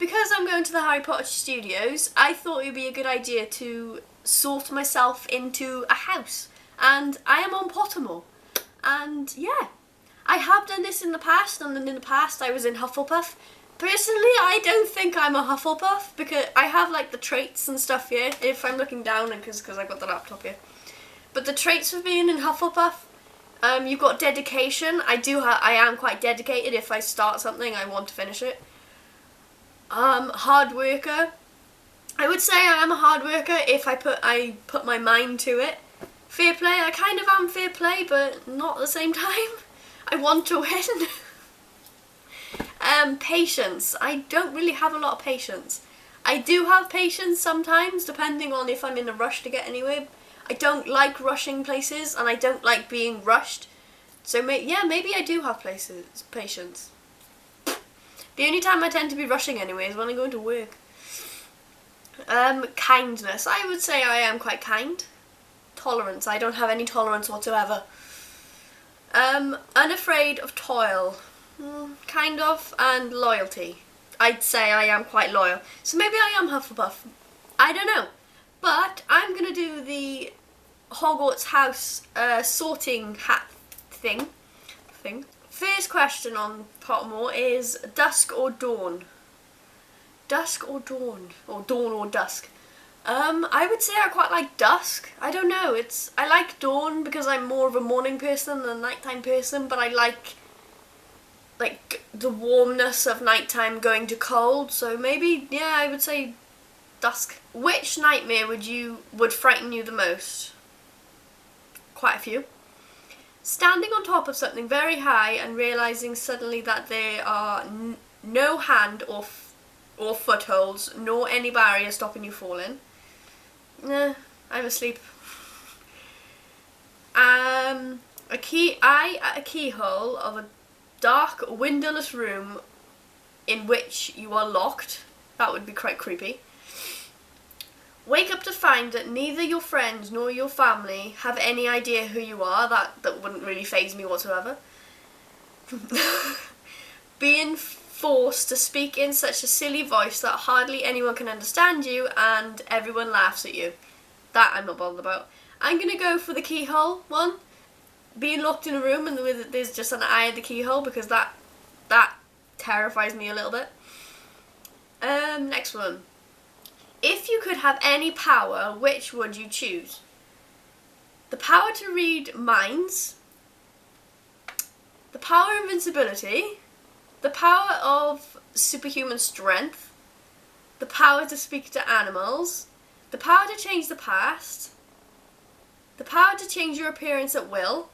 because I'm going to the Harry Potter studios, I thought it would be a good idea to sort myself into a house. And I am on Pottermore. And yeah, I have done this in the past, and in the past I was in Hufflepuff. Personally, I don't think I'm a Hufflepuff, because I have like the traits and stuff here, if I'm looking down, and because I've got the laptop here. But the traits of being in Hufflepuff, you've got dedication. I am quite dedicated. If I start something, I want to finish it. Hard worker. I would say I am a hard worker if I put my mind to it. Fair play. I kind of am fair play, but not at the same time. I want to win. Patience. I don't really have a lot of patience. I do have patience sometimes, depending on if I'm in a rush to get anywhere. I don't like rushing places, and I don't like being rushed. So maybe I do have patience. The only time I tend to be rushing anyway is when I'm going to work. Kindness. I would say I am quite kind. Tolerance. I don't have any tolerance whatsoever. Unafraid of toil. Kind of. And loyalty. I'd say I am quite loyal. So maybe I am Hufflepuff. I don't know. But I'm going to do the Hogwarts house sorting hat thing. First question on Pottermore is dusk or dawn? Dusk or dawn? Or dawn or dusk? I would say I quite like dusk. I don't know. I like dawn because I'm more of a morning person than a nighttime person, but I like the warmness of nighttime going to cold. So maybe, yeah, I would say dusk. Which nightmare would frighten you the most? Quite a few. Standing on top of something very high and realising suddenly that there are no hand or footholds, nor any barrier stopping you falling. Nah, I'm asleep. A keyhole of a dark, windowless room in which you are locked. That would be quite creepy. Wake up to find that neither your friends nor your family have any idea who you are. That wouldn't really faze me whatsoever. Being forced to speak in such a silly voice that hardly anyone can understand you and everyone laughs at you. That I'm not bothered about. I'm going to go for the keyhole one. Being locked in a room and there's just an eye at the keyhole, because that terrifies me a little bit. Next one. If you could have any power, which would you choose? The power to read minds, the power of invincibility, the power of superhuman strength, the power to speak to animals, the power to change the past, the power to change your appearance at will.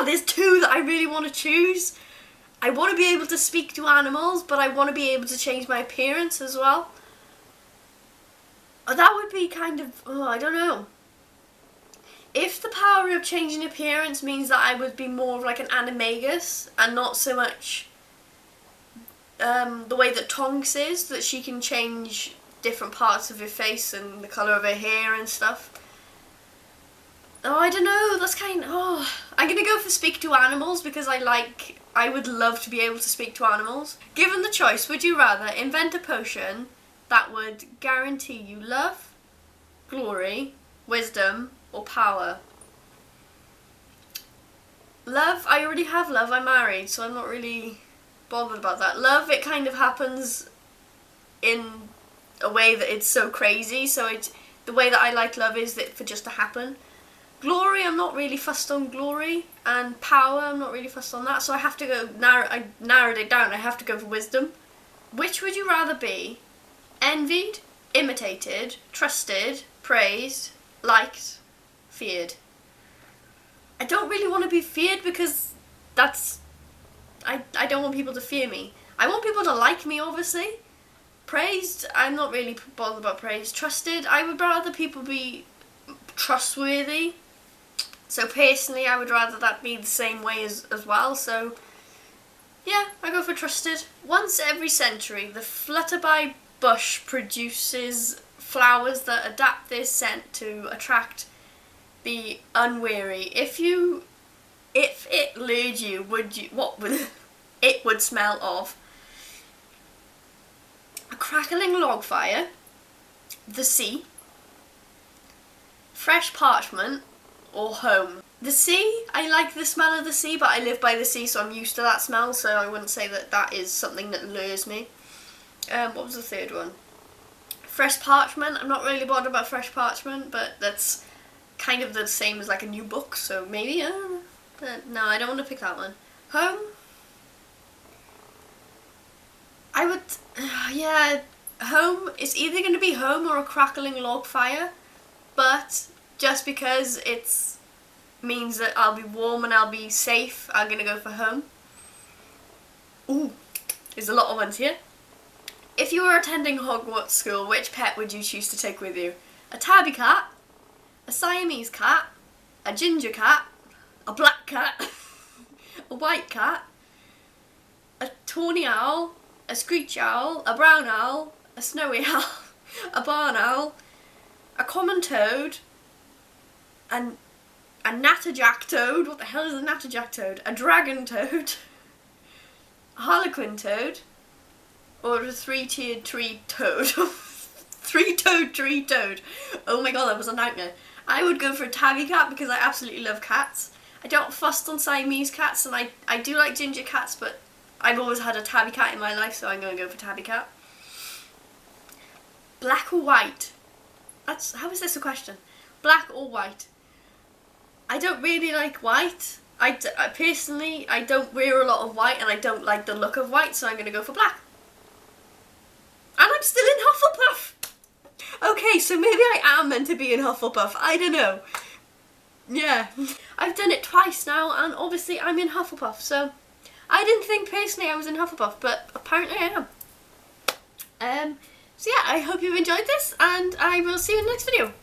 There's two that I really want to choose. I want to be able to speak to animals, but I want to be able to change my appearance as well. That would be kind of, I don't know. If the power of changing appearance means that I would be more of like an animagus and not so much the way that Tonks is, that she can change different parts of her face and the colour of her hair and stuff. I don't know, that's I'm going to go for speak to animals because I would love to be able to speak to animals. Given the choice, would you rather invent a potion that would guarantee you love, glory, wisdom, or power? Love, I already have love, I'm married, so I'm not really bothered about that. Love, it kind of happens in a way that it's so crazy, so the way that I like love is for just to happen. Glory, I'm not really fussed on glory, and power, I'm not really fussed on that, so I have to go, I narrowed it down, I have to go for wisdom. Which would you rather be? Envied, imitated, trusted, praised, liked, feared? I don't really want to be feared because I don't want people to fear me. I want people to like me, obviously. Praised, I'm not really bothered about praise. Trusted, I would rather people be trustworthy. So personally, I would rather that be the same way as well. So yeah, I go for trusted. Once every century, the flutterby bush produces flowers that adapt their scent to attract the unwary. If it lured you, what would it would smell of a crackling log fire, the sea, fresh parchment, or home. The sea, I like the smell of the sea, but I live by the sea, so I'm used to that smell, so I wouldn't say that that is something that lures me. What was the third one? Fresh parchment. I'm not really bothered about fresh parchment, but that's kind of the same as like a new book, so maybe, I don't know. But no, I don't want to pick that one. Home? I would, yeah, home, it's either going to be home or a crackling log fire, but just because it's means that I'll be warm and I'll be safe, I'm going to go for home. Ooh, there's a lot of ones here. If you were attending Hogwarts school, which pet would you choose to take with you? A tabby cat, a Siamese cat, a ginger cat, a black cat, a white cat, a tawny owl, a screech owl, a brown owl, a snowy owl, a barn owl, a common toad, a natterjack toad. What the hell is a natterjack toad? A dragon toad, a harlequin toad, or a three-tiered tree toad. Three-toed tree toad. Oh my god, that was a nightmare. I would go for a tabby cat because I absolutely love cats. I don't fuss on Siamese cats, and I do like ginger cats, but I've always had a tabby cat in my life, so I'm going to go for tabby cat. Black or white? How is this a question? Black or white? I don't really like white. I personally, I don't wear a lot of white, and I don't like the look of white, so I'm going to go for black. And I'm still in Hufflepuff! Okay, so maybe I am meant to be in Hufflepuff. I don't know. Yeah. I've done it twice now, and obviously I'm in Hufflepuff, so I didn't think personally I was in Hufflepuff, but apparently I am. So yeah, I hope you've enjoyed this, and I will see you in the next video.